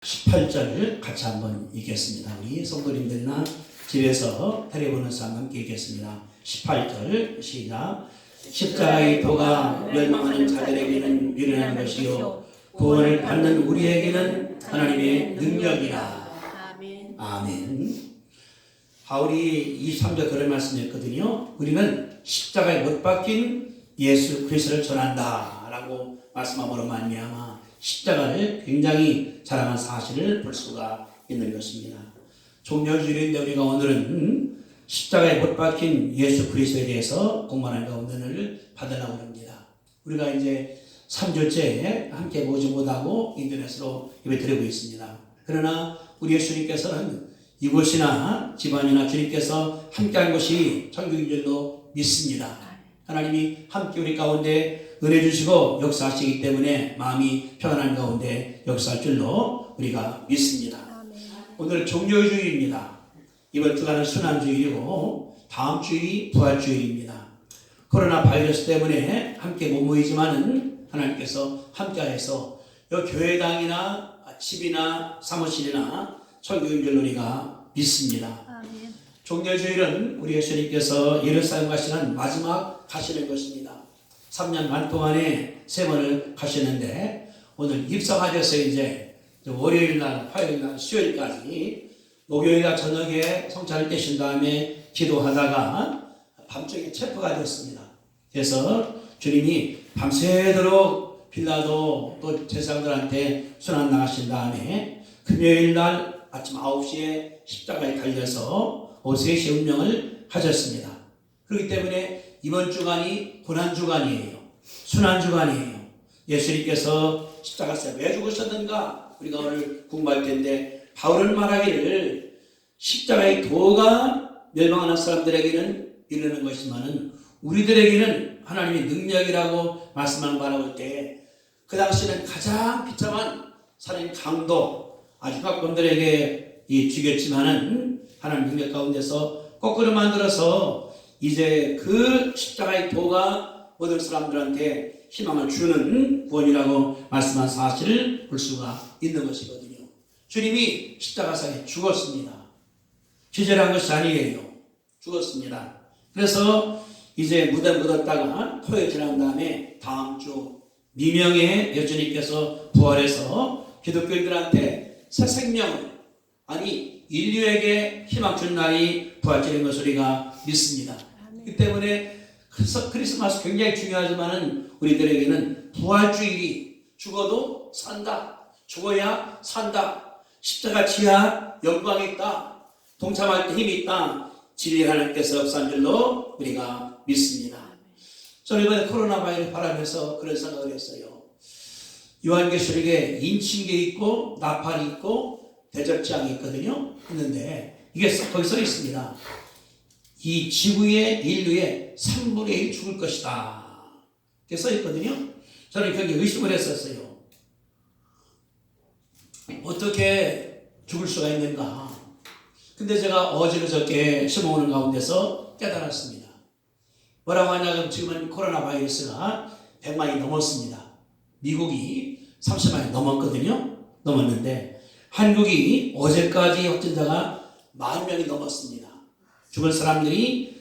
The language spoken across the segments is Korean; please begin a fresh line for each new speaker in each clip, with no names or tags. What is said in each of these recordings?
18절 같이 한번 읽겠습니다. 우리 성도님들이나 집에서 텔레비전에서 함께 읽겠습니다. 18절 시작. 십자가의 도가 멸망하는 자들에게는 미련한 것이요 구원을 받는 우리에게는 하나님의 능력이라. 아멘. 바울이 23절 그런 말씀했거든요. 우리는 십자가에 못 박힌 예수 그리스도를 전한다 라고 말씀함으로 말미암아 십자가를 굉장히 자랑한 사실을 볼 수가 있는 것입니다. 종려주일인데 우리가 오늘은 십자가에 못 박힌 예수 그리스도에 대해서 공부하는 가운데를 받으려고 합니다. 우리가 이제 3주째 함께 모지 못하고 인터넷으로 예배 드리고 있습니다. 그러나 우리 예수님께서는 이곳이나 집안이나 주님께서 함께한 것이 천국인 줄로 믿습니다. 하나님이 함께 우리 가운데 은혜 주시고 역사하시기 때문에 마음이 평안한 가운데 역사할 줄로 우리가 믿습니다. 오늘 종려주일입니다. 이번 주간은 순환주일이고 다음 주일이 부활주일입니다. 코로나 바이러스 때문에 함께 못 모이지만은 하나님께서 함께해서 이 교회당이나 집이나 사무실이나 천국인 줄로 우리가 믿습니다. 종려주일은 우리 예수님께서 예루살렘 가시는 마지막 가시는 것입니다. 3년 반 동안에 3번을 가시는데 오늘 입성하셔서 이제 월요일날, 화요일날, 수요일까지 목요일날 저녁에 성찬을 떼신 다음에 기도하다가 밤중에 체포가 됐습니다. 그래서 주님이 밤새도록 빌라도 또 제사장들한테 순환 나가신 다음에 금요일날 아침 9시에 십자가에 달려서 오후 3시에 운명을 하셨습니다. 그렇기 때문에 이번 주간이 고난주간이에요. 순환주간이에요. 예수님께서 십자가에서 왜 죽으셨는가 우리가 오늘 공부할 텐데 바울은 말하기를 십자가의 도가 멸망하는 사람들에게는 이르는 것이지만 우리들에게는 하나님의 능력이라고 말씀하는 바라볼 때 그 당시에는 가장 비참한 살인 강도 아주각범들에게 죽였지만은 하나님 능력 가운데서 거꾸로 만들어서 이제 그 십자가의 도가 모든 사람들한테 희망을 주는 구원이라고 말씀한 사실을 볼 수가 있는 것이거든요. 주님이 십자가상에 죽었습니다. 기절한 것이 아니에요. 죽었습니다. 그래서 이제 무대 묻었다가 토요일 지난 다음에 다음 주 미명에 예수님께서 부활해서 기독교인들한테 새 생명을 아니 인류에게 희망 준 날이 부활절인 것을 우리가 믿습니다. 그렇기 때문에 크리스마스 굉장히 중요하지만 우리들에게는 부활주일이 죽어도 산다. 죽어야 산다. 십자가 지하 영광이 있다. 동참할 때 힘이 있다. 진리 하나님께서 역사한 줄로 우리가 믿습니다. 저는 이번에 코로나 바이러스 바라면서 그런 생각을 했어요. 요한계시록에 인칭계 있고 나팔이 있고 대접장이 있거든요. 있는데 이게 거기 써 있습니다. 이 지구의 인류의 3분의 1 죽을 것이다. 이렇게 써 있거든요. 저는 굉장히 의심을 했었어요. 어떻게 죽을 수가 있는가. 근데 제가 어저께 심어오는 가운데서 깨달았습니다. 뭐라고 하냐면 지금은 코로나 바이러스가 100만이 넘었습니다. 미국이 30만이 넘었거든요. 넘었는데 한국이 어제까지 확진자가 10,000명이 넘었습니다. 죽은 사람들이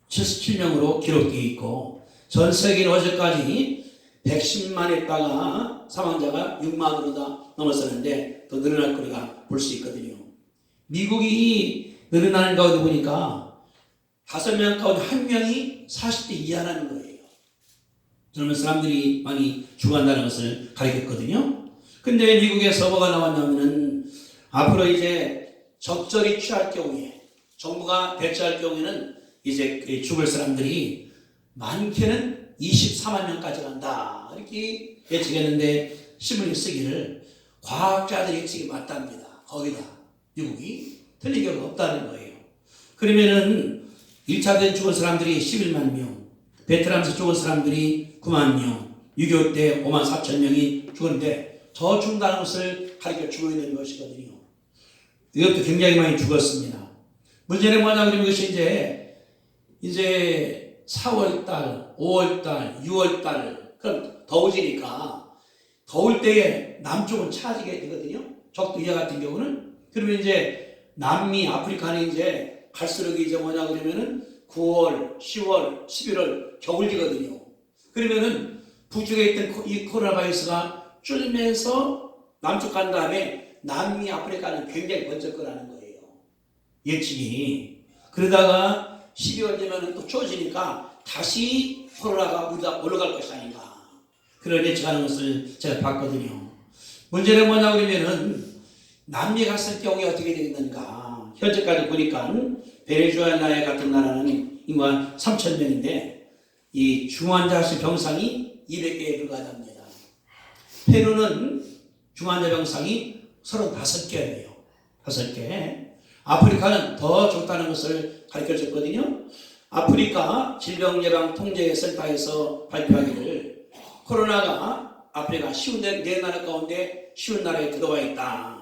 177명으로 기록되어 있고 전 세계는 어제까지 110만 했다가 사망자가 6만으로 다 넘었었는데 더 늘어날 거리가 볼 수 있거든요. 미국이 늘어나는 가운데 보니까 5명 가운데 1명이 40대 이하라는 거예요. 젊은 사람들이 많이 죽어간다는 것을 가리켰거든요. 근데 미국에서 뭐가 나왔냐면은 앞으로 이제 적절히 취할 경우에 정부가 대처할 경우에는 이제 죽을 사람들이 많게는 24만 명까지 간다. 이렇게 예측했는데 신문이 쓰기를 과학자들의 예측이 맞답니다. 거기다 미국이 틀린 경우가 없다는 거예요. 그러면은 1차 대전 죽은 사람들이 11만 명, 베트남에서 죽은 사람들이 9만 명, 6.25 때 5만 4천 명이 죽었는데 더 죽는다는 것을 가르쳐 주고 있는 것이거든요. 이것도 굉장히 많이 죽었습니다. 문제는 뭐냐 그러면 이것이 이제 4월달, 5월달, 6월달 그럼 더워지니까 더울 때에 남쪽은 차지게 되거든요. 적도 이하 같은 경우는. 그러면 이제 남미 아프리카는 이제 갈수록 이제 뭐냐 그러면은 9월, 10월, 11월 겨울이거든요. 그러면은 북쪽에 있던 이 코로나 바이러스가 쫄면서 남쪽 간 다음에 남미 아프리카는 굉장히 번질 거라는 거예요. 예측이. 그러다가 12월 되면은 또 추워지니까 다시 코로나가 우리가 올라갈 것이 아닌가. 그런 예측하는 것을 제가 봤거든요. 문제는 뭐냐 그러면은 남미 갔을 경우에 어떻게 되겠는가. 현재까지 보니까 베네수엘라 같은 나라는 인구가 3,000명인데 이 중환자실 병상이 200개에 불과합니다. 페루는 중환자 병상이 35개예요. 5개. 아프리카는 더 좋다는 것을 가르쳐줬거든요. 아프리카 질병예방통제센터에서 발표하기를 코로나가 아프리카 쉬운 네 나라 가운데 쉬운 나라에 들어와 있다.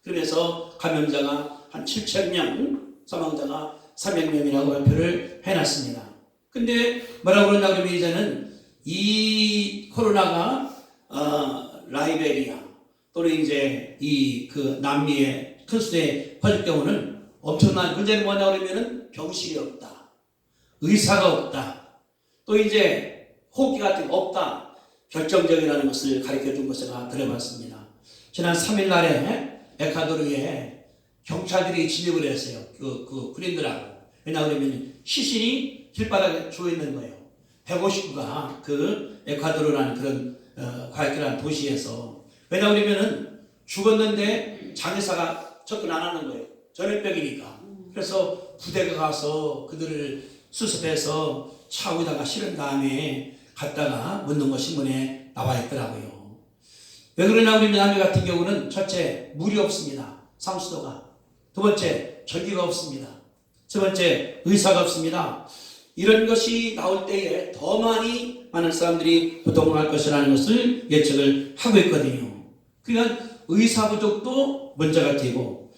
그러면서 감염자가 한 7,000명, 사망자가 300명이라고 발표를 해놨습니다. 근데 뭐라고 그러냐 그러면 이제는 이 코로나가 라이베리아 또는 이제 이 그 남미의 큰 수도에 퍼질 경우는 엄청난 문제는 뭐냐 그러면은 병실이 없다, 의사가 없다, 또 이제 호흡기 같은 거 없다. 결정적이라는 것을 가르쳐 준 것을 제가 들어봤습니다. 지난 3일 날에 에콰도르에 경찰들이 진입을 했어요. 그 군인들하고. 왜냐 그러면 시신이 길바닥에 주어 있는 거예요. 150구가 그 에콰도르라는 그런 과학기란 도시에서. 왜냐 그러면은 죽었는데 장의사가 접근 안 하는 거예요. 전염병이니까. 그래서 부대가 가서 그들을 수습해서 차 위에다가 실은 다음에 갔다가 묻는 거 신문에 나와 있더라고요. 왜 그러냐 그러면 남미 같은 경우는 첫째 물이 없습니다. 상수도가. 두 번째 전기가 없습니다. 세 번째 의사가 없습니다. 이런 것이 나올 때에 더 많은 사람들이 고통을 할 것이라는 것을 예측을 하고 있거든요. 그러니까 의사 부족도 문제가 되고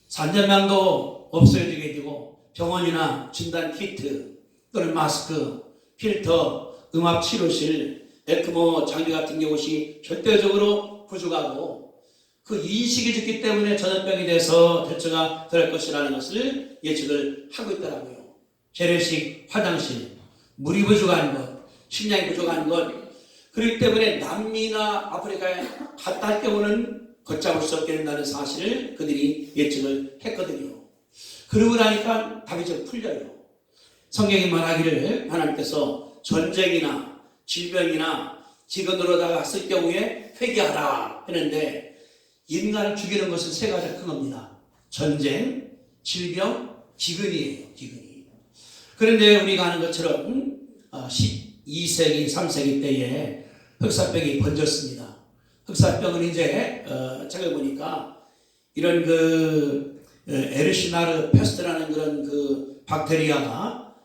산전망도 없어지게 되고 병원이나 진단 키트 또는 마스크, 필터, 음압 치료실, 에크모 장비 같은 것이 절대적으로 부족하고 그 인식이 좋기 때문에 전염병이 돼서 대처가 될 것이라는 것을 예측을 하고 있더라고요. 재래식 화장실, 물이 부족한 것, 식량이 부족한 것, 그렇기 때문에 남미나 아프리카에 갔다 할 경우는 걷잡을 수 없게 된다는 사실을 그들이 예측을 했거든요. 그러고 나니까 답이 좀 풀려요. 성경이 말하기를 하나님께서 전쟁이나 질병이나 기근으로다가 왔을 경우에 회개하라 했는데 인간을 죽이는 것은 세 가지가 큰 겁니다. 전쟁, 질병, 기근이에요. 기근이. 그런데 우리가 아는 것처럼 12세기, 3세기 때에 흑사병이 번졌습니다. 흑사병은 이제 제가 보니까 이런 에르시나르 페스트라는 그런 그 박테리아가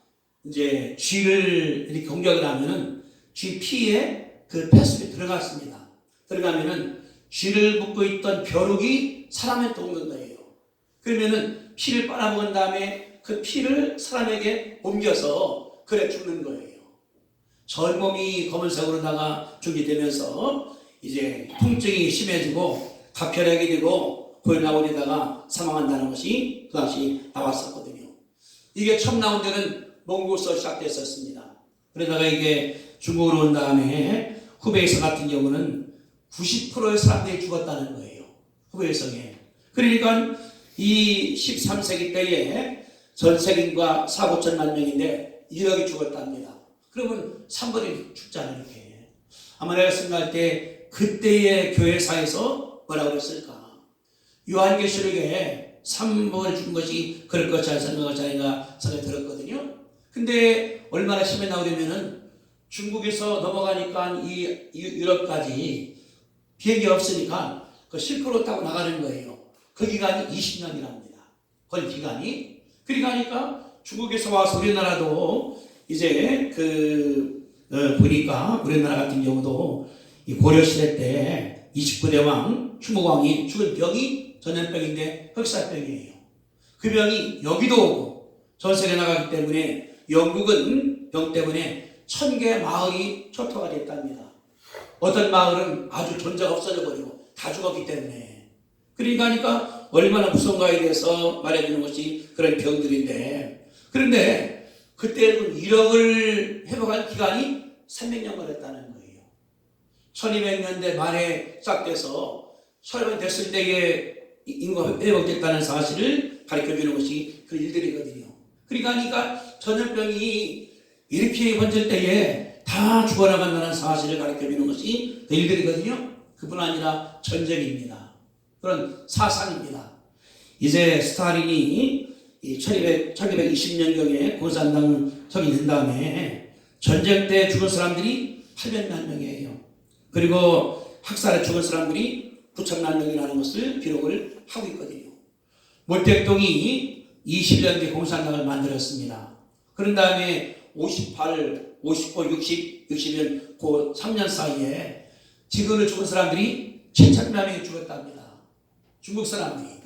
이제 쥐를 이렇게 공격을 하면은 쥐 피에 그 페스트가 들어갔습니다. 들어가면은 쥐를 묶고 있던 벼룩이 사람한테 옮긴 거예요. 그러면은 피를 빨아먹은 다음에 그 피를 사람에게 옮겨서 그래 죽는 거예요. 전 몸이 검은색으로다가 죽게 되면서 이제 통증이 심해지고 가편하게 되고 고혈압으로다가 사망한다는 것이 그 당시 나왔었거든요. 이게 처음 나온 데는 몽골에서 시작됐었습니다. 그러다가 이게 중국으로 온 다음에 후베이성 같은 경우는 90%의 사람들이 죽었다는 거예요. 후베이성에. 그러니까 이 13세기 때에 전 세계인과 4, 5천만 명인데 1억이 죽었답니다. 그러면 3분이 죽잖아요. 이렇게. 아마 내가 생각할 때 그때의 교회사에서 뭐라고 그랬을까? 요한계시록에 3분을 죽은 것이 그럴 것이 아닌가 생각이 들었거든요. 근데 얼마나 심했나 그러면은 중국에서 넘어가니까 이 유럽까지 비행기 없으니까 그 실크로 타고 나가는 거예요. 그 기간이 20년이랍니다. 그 기간이. 그러니까 중국에서 와서 우리나라도 이제 보니까 우리나라 같은 경우도 이 고려시대 때 29대 왕 충무왕이 죽은 병이 전염병인데 흑사병이에요. 그 병이 여기도 오고 전 세계에 나가기 때문에 영국은 병 때문에 1000개 마을이 초토가 됐답니다. 어떤 마을은 아주 존재가 없어져 버리고 다 죽었기 때문에. 그러니까 얼마나 무서운가에 대해서 말해주는 것이 그런 병들인데, 그런데 그때 1억을 회복할 기간이 300년 걸렸다는 거예요. 1200년대 말에 시작돼서 1200년 됐을 때에 인구가 회복됐다는 사실을 가르쳐주는 것이 그 일들이거든요. 그러니까 전염병이 이렇게 번질 때에 다 죽어나간다는 사실을 가르쳐주는 것이 그 일들이거든요. 그뿐 아니라 전쟁입니다. 그런 사상입니다. 이제 스탈린이 1220년경에 공산당 적이 된 다음에 전쟁 때 죽은 사람들이 800만 명이에요. 그리고 학살에 죽은 사람들이 9천만 명이라는 것을 기록을 하고 있거든요. 모택동이 20년 뒤에 공산당을 만들었습니다. 그런 다음에 58, 59, 60, 60년 그 3년 사이에 지구를 죽은 사람들이 7천만 명이 죽었답니다. 중국 사람들이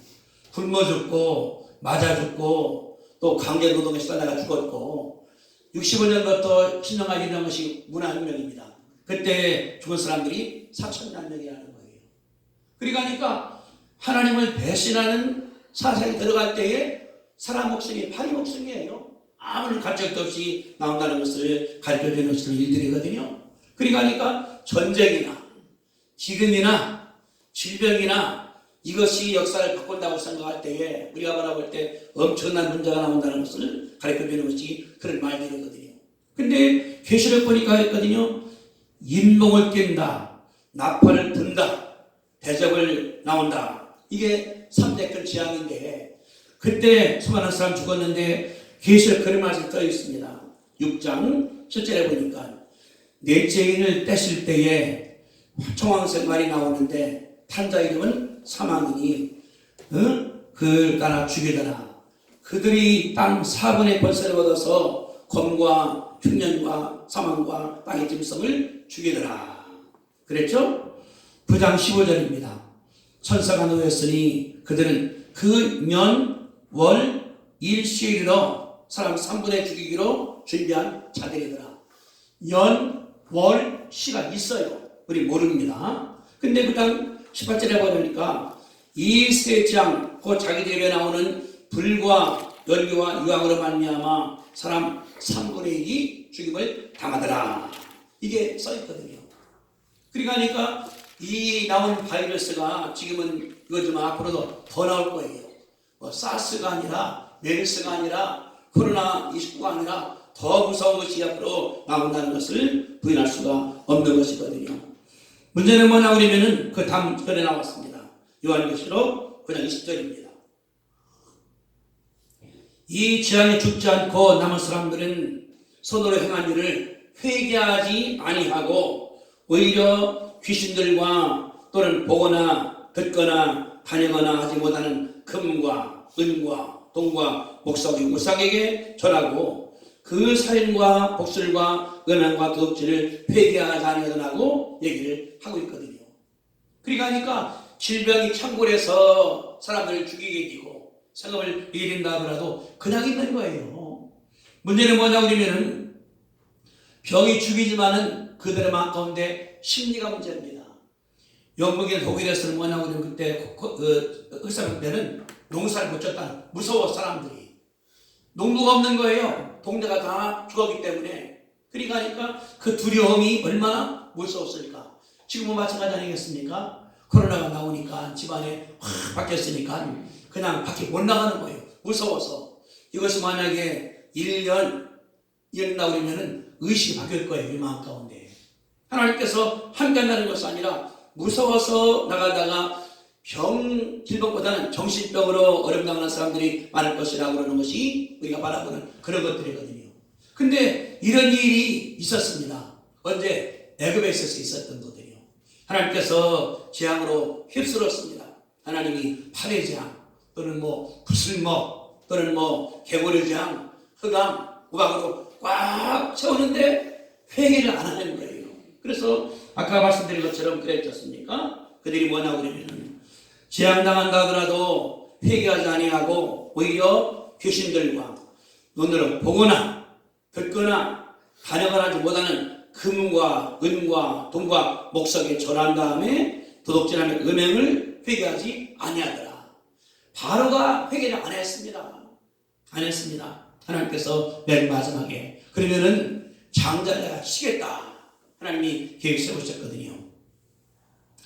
굶어 죽고 맞아 죽고 또 강제노동에 시달려가 죽었고, 65년부터 신정하게 된 것이 문화혁명입니다. 그때 죽은 사람들이 4천만 명이라는 거예요. 그러니까 하나님을 배신하는 사상이 들어갈 때에 사람 목숨이 파리 목숨이에요. 아무런 가책도 없이 나온다는 것을 가르쳐주는 것을 일들이거든요. 그러니까 전쟁이나 기근이나 질병이나 이것이 역사를 바꾼다고 생각할 때에 우리가 바라볼 때 엄청난 문제가 나온다는 것을 가르쳐주는 것이 그런 말들이거든요. 근데 계시록 보니까 했거든요. 인봉을 낀다, 나팔을 분다, 대접을 나온다. 이게 3대 큰 재앙인데, 그때 수많은 사람 죽었는데 계시록 그런 말씀이 떠 있습니다. 6장 7절에 보니까 넷째 인을 떼실 때에 청황색 말이 나오는데 탄자 이름은 사망이니 그를 따라 죽이더라. 그들이 땅 4분의 권세를 얻어서 검과 흉년과 사망과 땅의 짐승을 죽이더라. 그랬죠? 9장 15절입니다. 천사가 놓였으니 그들은 그 년, 월, 일시일로 사람 3분의 죽이기로 준비한 자들이더라. 년, 월, 시가 있어요. 우리 모릅니다. 근데 그 다음 18절에 보니까 이 세 장, 그 자기들 입에 나오는 불과 연기와 유황으로 말미암아 사람 3분의 1이 죽임을 당하더라. 이게 써있거든요. 그러니까 이 나온 바이러스가 지금은 이거지만 앞으로도 더 나올 거예요. 사스가 아니라 메르스가 아니라 코로나19가 아니라 더 무서운 것이 앞으로 나온다는 것을 부인할 수가 없는 것이거든요. 문제는 뭐냐 그러면은 그 다음 절에 나왔습니다. 요한계시록 9장 20절입니다. 이 재앙에 죽지 않고 남은 사람들은 손으로 행한 일을 회개하지 아니하고 오히려 귀신들과 또는 보거나 듣거나 다니거나 하지 못하는 금과 은과 동과 목석이 우상에게 절하고 그 살인과 복술과 음행과 도둑질을 회개하지 아니하고 얘기를 하고 있거든요. 그러니까 질병이 창궐해서 사람들을 죽이게 되고 생업을 잃는다 하더라도 그냥 있는 거예요. 문제는 뭐냐고 그러면은 병이 죽이지만은 그들의 마음 가운데 심리가 문제입니다. 영국의 독일에서는 뭐냐고 그러면 그때 의사 때는 농사를 못 졌다. 무서워 사람들이. 농부가 없는 거예요. 동네가 다 죽었기 때문에. 그러니까 그 두려움이 얼마나 무서웠을까. 지금은 마찬가지 아니겠습니까? 코로나가 나오니까 집안에 확 바뀌었으니까 그냥 밖에 못 나가는 거예요. 무서워서. 이것이 만약에 1년 나오려면 의식이 바뀔 거예요. 이 마음 가운데. 하나님께서 함께 한다는 것이 아니라 무서워서 나가다가 질병보다는 정신병으로 어려움당하는 사람들이 많을 것이라고 그러는 것이 우리가 바라보는 그런 것들이거든요. 근데 이런 일이 있었습니다. 언제? 애굽에서 있었던 것들이요. 하나님께서 재앙으로 휩쓸었습니다. 하나님이 파괴 재앙 또는 구슬먹 또는 개구리 재앙, 흑암, 우박으로 꽉 채우는데 회개를 안 하는 거예요. 그래서 아까 말씀드린 것처럼 그랬지 않습니까? 그들이 뭐냐고 그러면 재앙당한다 하더라도 회개하지 아니하고 오히려 귀신들과 눈으로 보거나 듣거나 다녀가지 못하는 금과 은과 동과 목석에 절한 다음에 도둑질하는 음행을 회개하지 아니하더라. 바로가 회개를 안 했습니다. 안 했습니다. 하나님께서 맨 마지막에 그러면은 장자를 내가 치겠다. 하나님이 계획 세우셨거든요.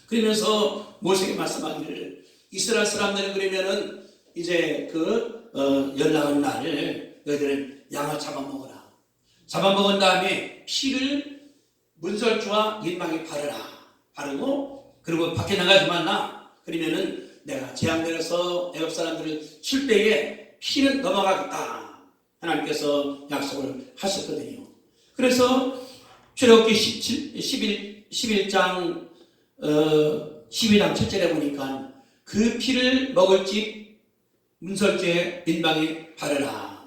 그러면서 모세에게 말씀하기를 이스라엘 사람들은 그러면은 이제 연락한 날을 너희들은 양을 잡아먹어라. 잡아먹은 다음에 피를 문설주와 인망에 바르고 그리고 밖에 나가지 말라. 그러면은 내가 재앙 내려서 애굽 사람들을 칠 때에 피는 넘어가겠다. 하나님께서 약속을 하셨거든요. 그래서 출애굽기 11장 12장 7절에 보니까 그 피를 먹을 집 문설주의 인방에 바르라.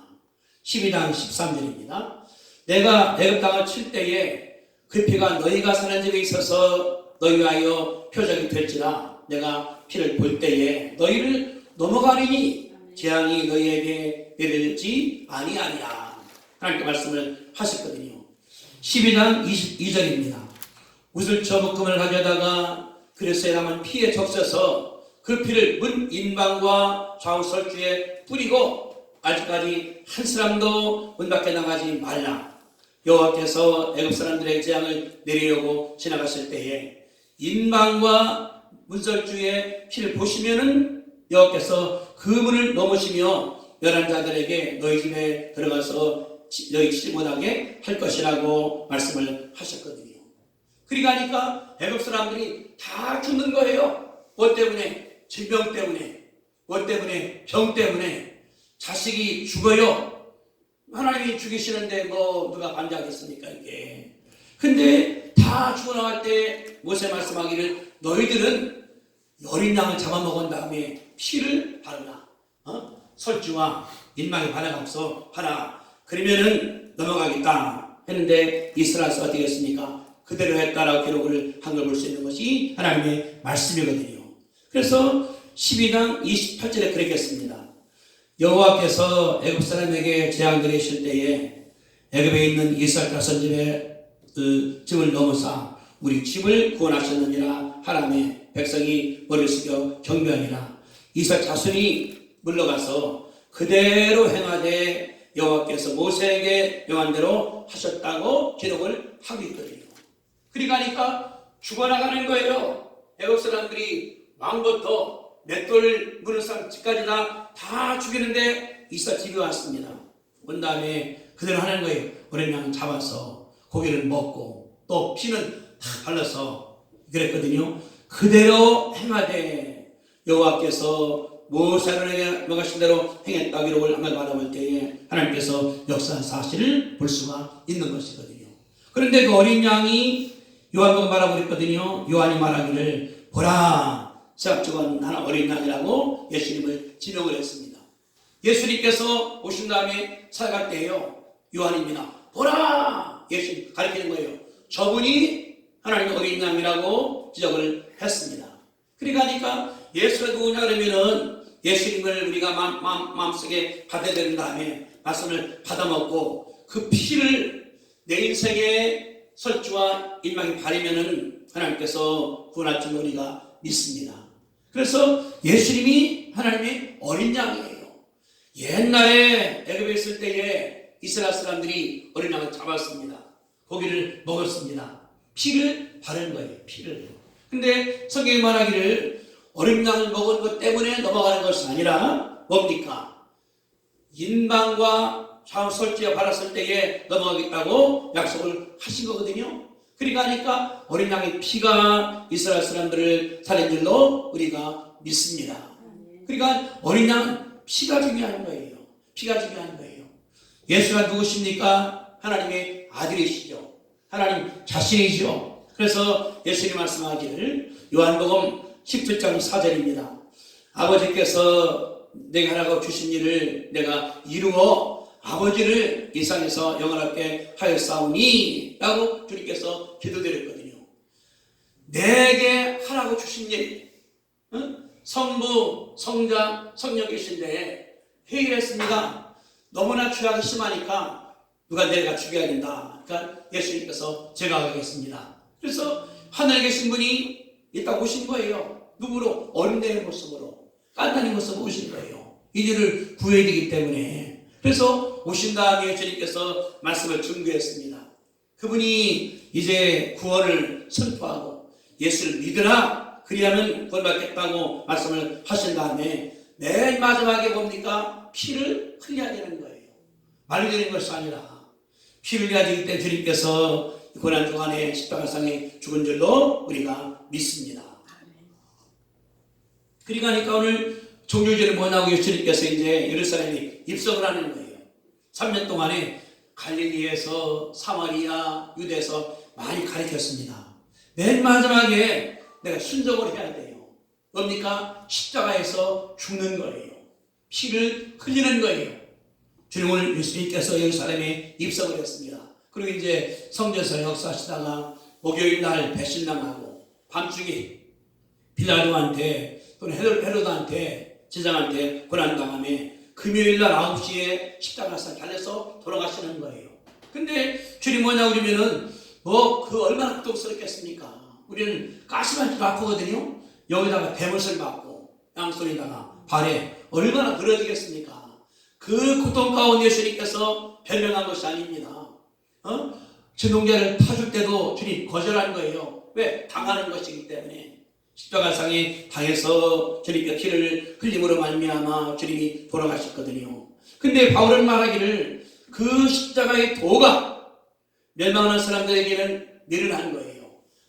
12장 13절입니다. 내가 애굽 땅을 칠 때에 그 피가 너희가 사는 집에 있어서 너희 위하여 표적이 될지라. 내가 피를 볼 때에 너희를 넘어가리니 재앙이 너희에게 내릴지 아니하리라. 하나님께 말씀을 하셨거든요. 12장 22절입니다. 우슬처 묶음을 가져다가 그릇에 남은 피에 적셔서 그 피를 문 인방과 좌우 설주에 뿌리고 아직까지 한 사람도 문 밖에 나가지 말라. 여호와께서 애굽 사람들의 재앙을 내리려고 지나갔을 때에 인방과 문설주의 피를 보시면은 여호와께서 그 문을 넘으시며 멸한 자들에게 너희 집에 들어가서 너희 치지 못하게 할 것이라고 말씀을 하셨거든요. 그러니까 애굽 사람들이 다 죽는 거예요. 뭐 때문에? 질병 때문에. 뭐 때문에? 병 때문에. 자식이 죽어요. 하나님이 죽이시는데 뭐 누가 반대하겠습니까 이게. 근데 다 죽어나갈 때 모세 말씀하기를 너희들은 어린 양을 잡아먹은 다음에 피를 바르라. 설주와 인망에 바라가서 하라. 그러면은 넘어가겠다 했는데 이스라엘에서 어떻게 했습니까? 그대로 했다라고 기록을 한 걸 볼 수 있는 것이 하나님의 말씀이거든요. 그래서 12장 28절에 그렇게 했습니다. 여호와께서 애굽 사람에게 재앙 내리실 때에 애굽에 있는 이스라엘 자손집의 집을 넘어사 우리 집을 구원하셨느니라. 하나님의 백성이 머리를 숙여 경배하니라. 이스라엘 자손이 물러가서 그대로 행하되 여호와께서 모세에게 명한 대로 하셨다고 기록을 하고 있거든요. 그러니까 죽어나가는 거예요. 애굽 사람들이 왕부터 맷돌 무는 사람 집까지 다 죽이는데 이스라엘 집에 왔습니다. 온 다음에 그대로 하는 거예요. 어린 양 잡아서 고기를 먹고 또 피는 다 발라서 그랬거든요. 그대로 행하되 여호와께서 모세에게 명하신 대로 행했다 기록을 한번 받아볼 때에 하나님께서 역사한 사실을 볼 수가 있는 것이거든요. 그런데 그 어린 양이 요한복음 말하고 있거든요. 요한이 말하기를 보라 세합적은 나는 어린 양이라고 예수님을 지명을 했습니다. 예수님께서 오신 다음에 살아갈 때에요. 요한입니다. 보라! 예수님 가리키는 거예요. 저분이 하나님의 어린 양이라고 지적을 했습니다. 그러니까 예수가 누구냐 그러면은 예수님을 우리가 마음속에 받아들인 다음에 말씀을 받아먹고 그 피를 내 인생에 설주와 인망이 바르면은 하나님께서 구원할 줄 우리가 믿습니다. 그래서 예수님이 하나님의 어린 양이에요. 옛날에 애굽에 있을 때에 이스라엘 사람들이 어린 양을 잡았습니다. 고기를 먹었습니다. 피를 바른 거예요. 피를. 근데 성경이 말하기를 어린 양을 먹은 것 때문에 넘어가는 것이 아니라 뭡니까? 인방과 좌우 설주에 바랐을 때에 넘어가겠다고 약속을 하신 거거든요. 그러니까 어린 양의 피가 이스라엘 사람들을 살린 줄로 우리가 믿습니다. 그러니까 어린 양은 피가 중요한 거예요. 피가 중요한 거예요. 예수가 누구십니까? 하나님의 아들이시죠. 하나님 자신이죠. 그래서 예수님이 말씀하기를 요한복음 17장 4절입니다. 아버지께서 내게 하라고 주신 일을 내가 이루어 아버지를 이 세상에서 영원하게 하였사오니 라고 주님께서 기도드렸거든요. 내게 하라고 주신 일, 성부, 성자, 성령 계신데 회의를 했습니다. 너무나 죄악이 심하니까 누가 내가 죽여야 된다. 그러니까 예수님께서 제가 가겠습니다. 그래서 하늘에 계신 분이 이따 오신 거예요. 누구로? 어린애의 모습으로, 깐난이 모습으로 오신 거예요. 이들을 구해야 되기 때문에. 그래서 오신 다음에 주님께서 말씀을 증거했습니다. 그분이 이제 구원을 선포하고 예수를 믿으라, 그리하면 구원받겠다고 말씀을 하신 다음에 맨 마지막에 뭡니까? 피를 흘려야 되는 거예요. 말로 되는 것이 아니라 피를 흘려야 되기 때문에 주님께서 고난주간에 십자가상에 죽은 줄로 우리가 믿습니다. 그러니까 오늘 종료절이 뭐냐고 예수님께서 이제 예루살렘에 입성을 하는 거예요. 3년 동안에 갈릴리에서 사마리아, 유대에서 많이 가르쳤습니다. 맨 마지막에 내가 순종을 해야 돼요. 뭡니까? 십자가에서 죽는 거예요. 피를 흘리는 거예요. 주님을 예수님께서 예루살렘에 입성을 했습니다. 그리고 이제 성전에서 역사하시다가 목요일 날 배신당하고 밤중에 빌라도한테 또는 헤로드한테 제장한테 고난당함에 금요일 날 9시에 십자가에서 달려서 돌아가시는 거예요. 근데 주님 뭐냐 그러면은 그 얼마나 고통스럽겠습니까? 우리는 가시만 좀 아프거든요. 여기다가 대못을 맞고 양손에다가 발에 얼마나 늘어지겠습니까? 그 고통 가운데 예수님께서 변명한 것이 아닙니다. 진동제를 타줄 때도 주님 거절한 거예요. 왜? 당하는 것이기 때문에. 십자가상에 당해서 주님께 피를 흘림으로 말미암아 주님이 돌아가셨거든요. 근데 바울은 말하기를 그 십자가의 도가 멸망하는 사람들에게는 미련한 거예요.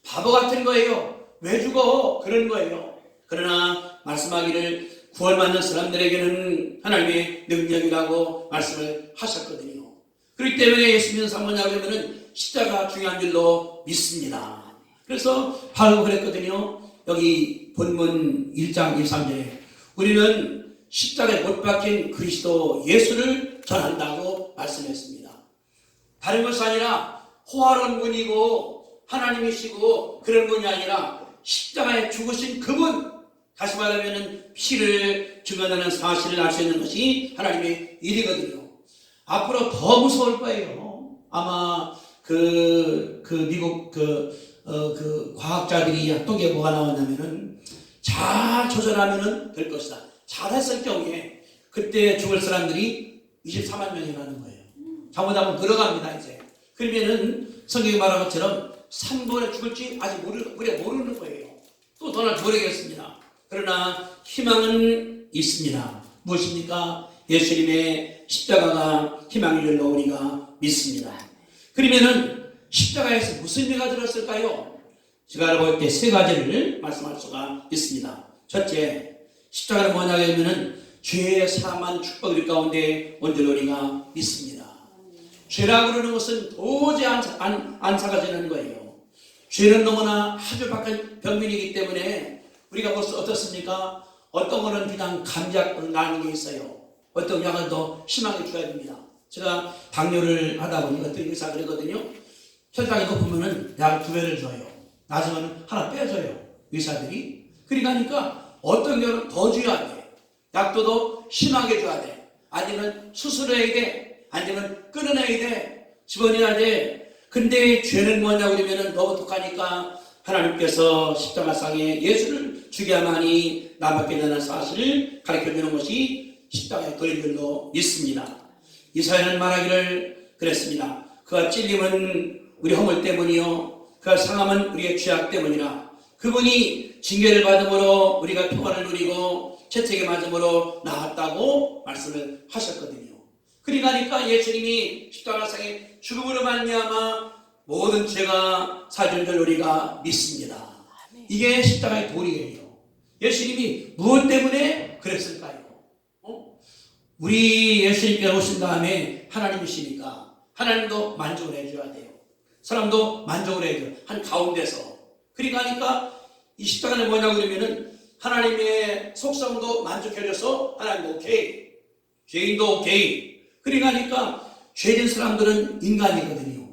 바보 같은 거예요. 왜 죽어? 그런 거예요. 그러나 말씀하기를 구원받는 사람들에게는 하나님의 능력이라고 말씀을 하셨거든요. 그렇기 때문에 예수 믿는 사람 뭐냐 그러면은 십자가 중요한 줄로 믿습니다. 그래서 바로 그랬거든요. 여기 본문 1장 13절에 우리는 십자가에 못 박힌 그리스도 예수를 전한다고 말씀했습니다. 다른 것이 아니라 호화로운 분이고 하나님이시고 그런 분이 아니라 십자가에 죽으신 그분, 다시 말하면 피를 증언하는 사실을 알 수 있는 것이 하나님의 일이거든요. 앞으로 더 무서울 거예요. 아마 미국 과학자들이 어떤 게 뭐가 나왔냐면은 잘 조절하면은 될 것이다. 잘했을 경우에 그때 죽을 사람들이 24만 명이라는 거예요. 잘못하면 들어갑니다 이제. 그러면은 성경이 말한 것처럼 3번에 죽을지 아직 우리가 모르는 거예요. 또 더 모르겠습니다. 그러나 희망은 있습니다. 무엇입니까? 예수님의 십자가가 희망인 줄로 우리가 믿습니다. 그러면은 십자가에서 무슨 의미가 들었을까요? 제가 알아볼 때 세 가지를 말씀할 수가 있습니다. 첫째, 십자가는 뭐냐면은 죄의 사함한 축복일 가운데 온 줄 우리가 믿습니다. 죄라고 그러는 것은 도저히 안 사라지는 거예요. 죄는 너무나 아주 박한 병민이기 때문에 우리가 벌써 어떻습니까? 어떤 거는 그냥 감작 나는 게 있어요. 어떤 약을 더 심하게 줘야 됩니다. 제가 당뇨를 하다 보니 어떤 의사가 그러거든요. 혈당이 높으면은 약 2배를 줘요. 나중에는 하나 빼줘요. 의사들이. 그러니까 어떤 경우는 더 줘야 돼. 약도 더 심하게 줘야 돼. 아니면 수술해야 돼. 아니면 끊어내야 돼. 집어넣어야 돼. 근데 죄는 뭐냐고 그러면은 너무 독하니까 하나님께서 십자가상에 예수를 죽여야만이 나밖에 되는 사실을 가르쳐주는 것이 십자가의 도인 줄로 믿습니다. 이사야는 말하기를 그랬습니다. 그가 찔림은 우리 허물 때문이요 그가 상함은 우리의 죄악 때문이라. 그분이 징계를 받음으로 우리가 평안을 누리고 채찍에 맞음으로 나았다고 말씀을 하셨거든요. 그러니까 예수님이 십자가상에 죽음으로 말미암아 모든 죄가 사준 줄 우리가 믿습니다. 이게 십자가의 도리예요. 예수님이 무엇 때문에 그랬을까요? 우리 예수님께서 오신 다음에 하나님이시니까 하나님도 만족을 해줘야 돼요. 사람도 만족을 해줘요. 한 가운데서. 그러니까 이 십자가는 뭐냐고 그러면은 하나님의 속성도 만족해줘서 하나님도 오케이. 죄인도 오케이. 그러니까 죄진 사람들은 인간이거든요.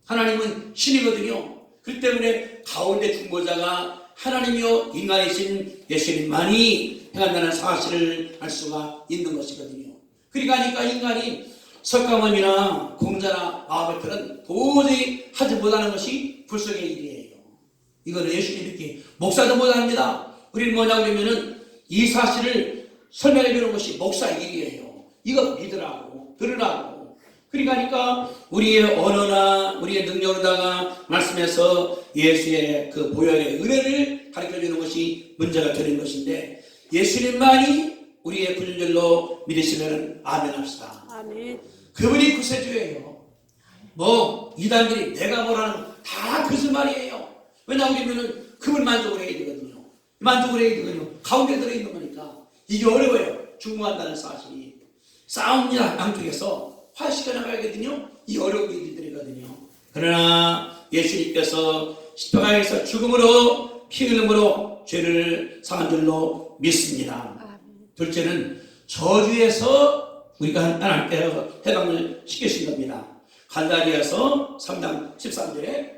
하나님은 신이거든요. 그렇기 때문에 가운데 중보자가 하나님이요 인간이신 예수님만이 행한다는 사실을 알 수가 있는 것이거든요. 그러니까 인간이 석가모니나 공자나 마하베트는 도저히 하지 못하는 것이 불성의 일이에요. 이거는 예수님 이렇게 목사도 못합니다. 우리는 뭐냐 그러면은 이 사실을 설명해 주는 것이 목사의 일이에요. 이거 믿으라고 들으라고. 그러니까 우리의 언어나 우리의 능력으로다가 말씀해서 예수의 그 보혈의 은혜를 가르쳐 주는 것이 문제가 되는 것인데, 예수님만이 우리의 구준절로 믿으시면 아멘 합시다.
아멘.
그분이 구세주예요. 뭐 이단들이 내가 뭐라는 다 거짓말이에요. 왜냐하면 그분 만족을 해야 되거든요. 만족을 해야 되거든요. 가운데 들어있는 거니까 이게 어려워요. 중무한다는 사실이. 싸웁니다. 양쪽에서 화시켜 나가야거든요. 이 어려운 일들이거든요. 그러나 예수님께서 십자가에서 죽음으로 피 흘림으로 죄를 사한 줄로 믿습니다. 둘째는 저주에서 우리가 하나님께 해방을 시키신 겁니다. 갈라디아서 3장 13절에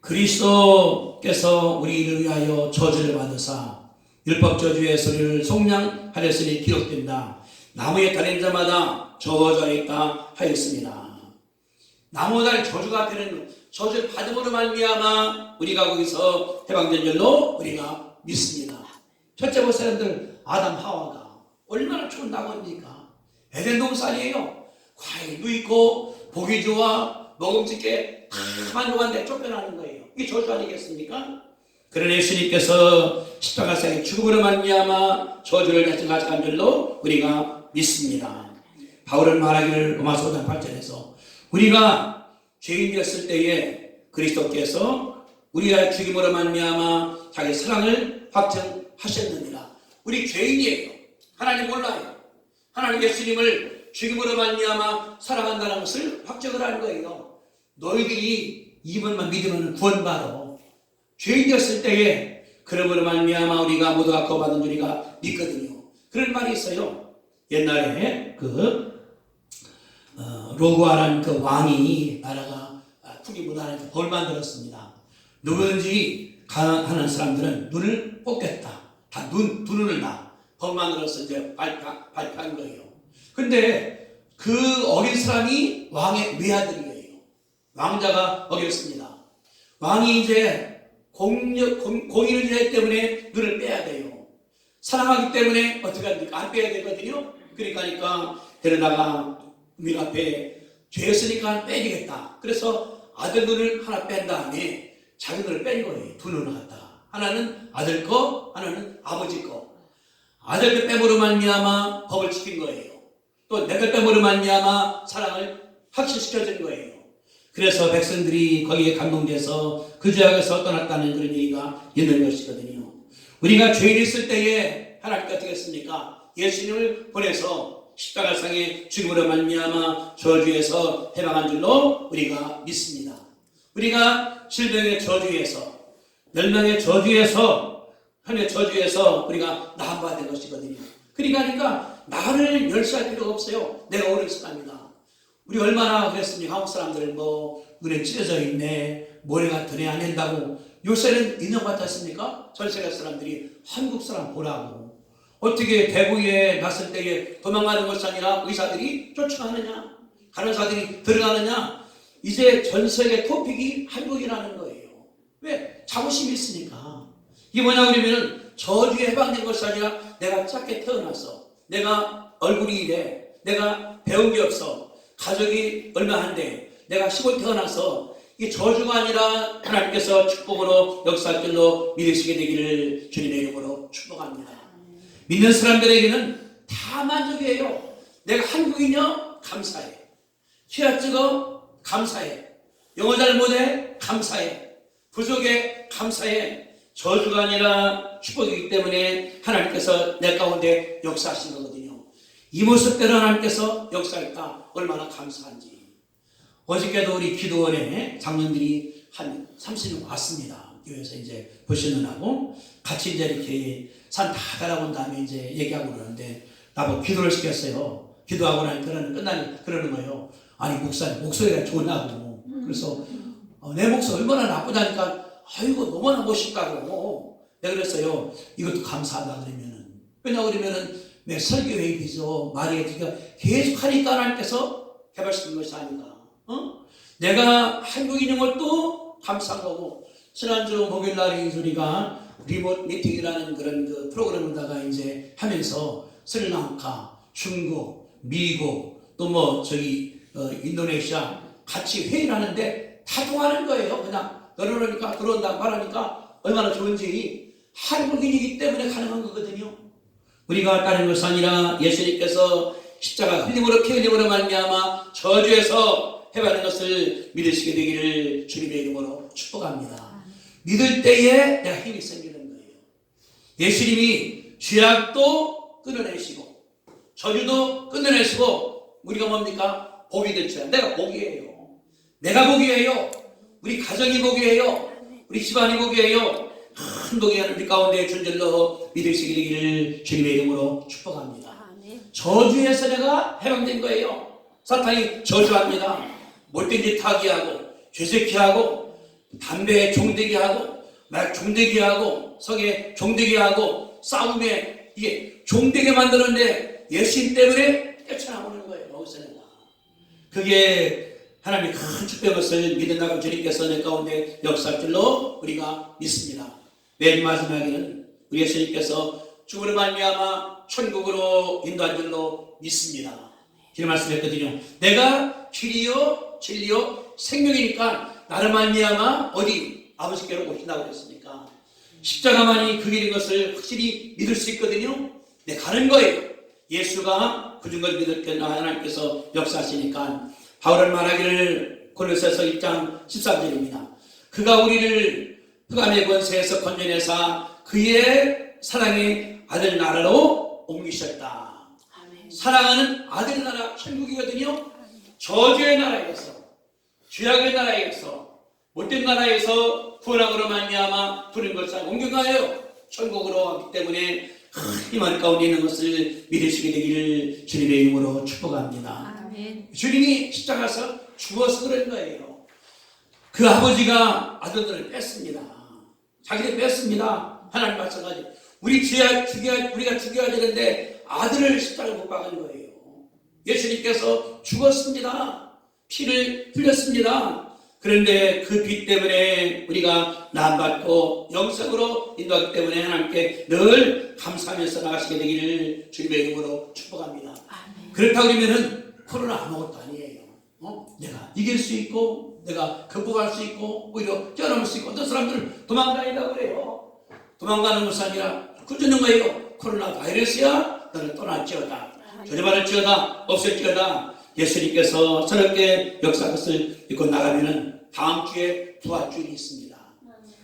그리스도께서 우리를 위하여 저주를 받으사 율법 저주의 소리를 속량하였으니 기록된다. 나무에 달린 자마다 저주하였다 하였습니다. 나무에 달린 저주가 되는 저주를 받음으로 말미암아 우리가 거기서 해방된 줄로 우리가 믿습니다. 첫째 볼 사람들 아담 하와가 얼마나 좋은 나무입니까? 에덴 동산이에요. 과일도 있고 보기 좋아 먹음직해 다 만족한데 쫓겨나는 거예요. 이게 저주 아니겠습니까? 그러나 예수님께서 십자가상의 죽음으로 말미암아 저주를 대신 가져간 줄로 우리가 믿습니다. 바울은 말하기를 로마서 5장 8절에서 우리가 죄인이었을 때에 그리스도께서 우리의 죽임으로 말미암아 자기 사랑을 확증하셨느니라. 우리 죄인이에요. 하나님 몰라요. 하나님 예수님을 죽임으로 말미암아 사랑한다는 것을 확증을 하는 거예요. 너희들이 이번만 믿으면 구원받아. 죄인이었을 때에 그러므로 말미암아 우리가 모두가 거받은 우리가 믿거든요. 그런 말이 있어요. 옛날에 로구아라는 그 왕이 나라가 국이 무난해서 벌 만들었습니다. 누구든지 하는 사람들은 눈을 뽑겠다. 다 두 눈을 놔. 벌 만들어서 이제 발표한 거예요. 근데 그 어린 사람이 왕의 외아들이에요. 왕자가 어렸습니다. 왕이 이제 공의를 위하기 때문에 눈을 빼야 돼요. 사랑하기 때문에 어떻게 합니까? 안 빼야 되거든요. 그러니까 데려다가 민 앞에 죄였으니까 빼야겠다. 그래서 아들 눈을 하나 뺀 다음에 자기 눈을 뺀 거예요. 두 눈을 갖다. 하나는 아들 거, 하나는 아버지 거. 아들 거 빼므로 말미암아 법을 지킨 거예요. 또 내 것 빼므로 말미암아 사랑을 확실시켜준 거예요. 그래서 백성들이 거기에 감동돼서 그 죄악에서 떠났다는 그런 얘기가 있는 것이거든요. 우리가 죄인 있을 때에 하나님께 어떻게 했습니까? 예수님을 보내서 십자가상의 죽음으로 말미암아 저주에서 해방한 줄로 우리가 믿습니다. 우리가 질병의 저주에서, 멸망의 저주에서, 현의 저주에서 우리가 나한받은 것이거든요. 그러니까 나를 멸시할 필요가 없어요. 내가 옳은 사람이다. 우리 얼마나 그랬습니까? 한국 사람들 눈에 찢어져 있네, 모래가 드네 안 된다고. 요새는 인정 받았습니까? 전 세계 사람들이 한국 사람 보라고. 어떻게 대구에 갔을 때에 도망가는 것이 아니라 의사들이 쫓아가느냐, 간호사들이 들어가느냐. 이제 전 세계 토픽이 한국이라는 거예요. 왜? 자부심이 있으니까. 이게 뭐냐 그러면은 저주에 해방된 것이 아니라 내가 작게 태어났어, 내가 얼굴이 이래, 내가 배운 게 없어, 가족이 얼마한데, 내가 시골 태어나서, 이게 저주가 아니라 하나님께서 축복으로 역사할 줄로 믿으시게 되기를 주님의 이름으로 축복합니다. 믿는 사람들에게는 다 만족이에요. 내가 한국인이요? 감사해. 키가 찍어? 감사해. 영어 잘 못해? 감사해. 부족해? 감사해. 저주가 아니라 축복이기 때문에 하나님께서 내 가운데 역사하신 거거든요. 이 모습대로 하나님께서 역사했다. 얼마나 감사한지. 어저께도 우리 기도원에 장로들이 한 30명 왔습니다. 교회에서 이제 보시느라고 같이 이제 이렇게 산 다 따라온 다음에 이제 얘기하고 그러는데 나보고 기도를 시켰어요. 기도하고 나니 끝나니 그러는 거예요. 아니 목사님 목소리가 좋냐고. 그래서 내 목소리 얼마나 나쁘다니까 아이고 너무나 멋있다고. 내가 그랬어요. 이것도 감사하다 그러면은. 왜냐 그러면은 매 설교회의 되죠. 말이 계속 하니까 하나님께서 개발시킨 것이 아닌가. 내가 한국인인 것도 감사한 거고, 지난주 목요일 날에 우리가 리모트 미팅이라는 그런 그 프로그램에다가 이제 하면서 스리랑카, 중국, 미국, 또 뭐 인도네시아 같이 회의를 하는데 다 통하는 거예요. 그냥 그러니까 들어온다 말하니까 얼마나 좋은지. 한국인이기 때문에 가능한 거거든요. 우리가 다른 것이 아니라 예수님께서 십자가 흘림으로 피 흘림으로 말미암아 저주에서 해방하는 것을 믿으시게 되기를 주님의 이름으로 축복합니다. 믿을 때에 내가 힘이 생기는 거예요. 예수님이 죄악도 끊어내시고 저주도 끊어내시고 우리가 뭡니까? 복이 됐죠. 내가 복이에요. 내가 복이에요. 우리 가정이 복이에요. 우리 집안이 복이에요. 큰 복이 우리 가운데 존재로 믿으시게 되기를 주님의 이름으로 축복합니다. 저주에서 내가 해방된 거예요. 사탄이 저주합니다. 못된 짓 하게 하고 죄새끼 하고 담배에 종되게 하고 말 종되게 하고 성에 종되게 하고 싸움에 이게 종되게 만드는데 예수님 때문에 뛰쳐나오는 거예요. 여기서 내가 그게 하나님의 큰 축복의 것을 믿는다고 주님께서 내 가운데 역사할 줄로 우리가 믿습니다. 맨 마지막에는 우리 예수님께서 죽음으로 말미암아 천국으로 인도한 줄로 믿습니다. 이런 말씀했거든요. 내가 길이요 진리요 생명이니까 나를 말미암아 어디 아버지께로 오신다고 그랬으니까 십자가만이 그 길인 것을 확실히 믿을 수 있거든요. 내 가는 거예요. 예수가 그 중걸 믿을 하나님께서 역사하시니까 바울은 말하기를 골로새서 1장 13절입니다. 그가 우리를 흑암의 권세에서 건져내사 그의 사랑의 아들 나라로 옮기셨다. 아멘. 사랑하는 아들 나라 천국이거든요. 저주의 나라에서 죄악의 나라에서 못된 나라에서 구원함으로 말미암아 부른 것을 옮겨가요. 천국으로 왔기 때문에 희망 가운데 있는 것을 믿으시게 되기를 주님의 이름으로 축복합니다. 아멘. 주님이 십자가에서 죽어서 그런 거예요. 그 아버지가 아들들을 뺐습니다. 자기를 뺐습니다. 하나님 마찬가지. 우리가 죽여야 되는데 아들을 십자가에 못 박은 거예요. 예수님께서 죽었습니다. 피를 흘렸습니다. 그런데 그 피 때문에 우리가 나음받고 영생으로 인도하기 때문에 하나님께 늘 감사하면서 나가시게 되기를 주님의 이름으로 축복합니다. 아멘. 그렇다고 그러면은 코로나 아무것도 아니에요. 내가 이길 수 있고 내가 극복할 수 있고 오히려 뛰어넘을 수 있고 어떤 사람들은 도망다니려고 그래요. 도망가는 것이 아니라 굳는 거예요. 코로나 바이러스야 너는 떠났지어다. 조져받을지어다. 없앨지어다. 예수님께서 저렇게 역사 것을 믿고 나가면은 다음 주에 부활주일이 있습니다.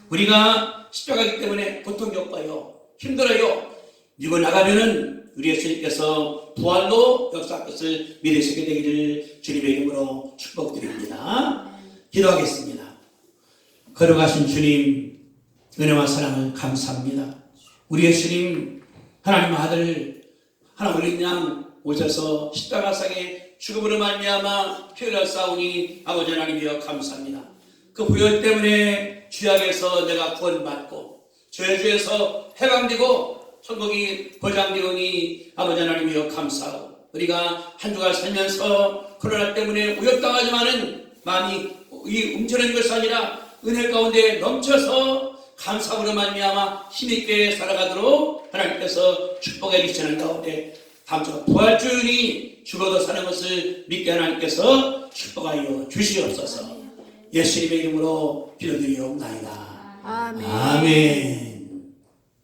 우리가 십자가이기 때문에 고통 겪어요. 힘들어요. 믿고 나가면은 우리 예수님께서 부활로 역사 것을 믿으시게 되기를 주님의 이름으로 축복드립니다. 기도하겠습니다. 걸어가신 주님 은혜와 사랑을 감사합니다. 우리 예수님 하나님 아들 하나 어린 양 오셔서 십자가상에 죽음으로 말미암아 피 흘려 싸우니 아버지 하나님이여 감사합니다. 그 부활 때문에 죄악에서 내가 구원받고 저주에서 해방되고 천국이 보장되오니 아버지 하나님이여 감사하고 우리가 한 주간 살면서 코로나 때문에 우역당하지만은 마음이 움츠러진 것이 아니라 은혜 가운데 넘쳐서 감사함으로 말미암아 힘있게 살아가도록 하나님께서 축복해 주시는 가운데 다음 주가 부활주일이 죽어도 사는 것을 믿게 하나님께서 축복하여 주시옵소서. 예수님의 이름으로 기도드리옵나이다. 아멘. 아멘.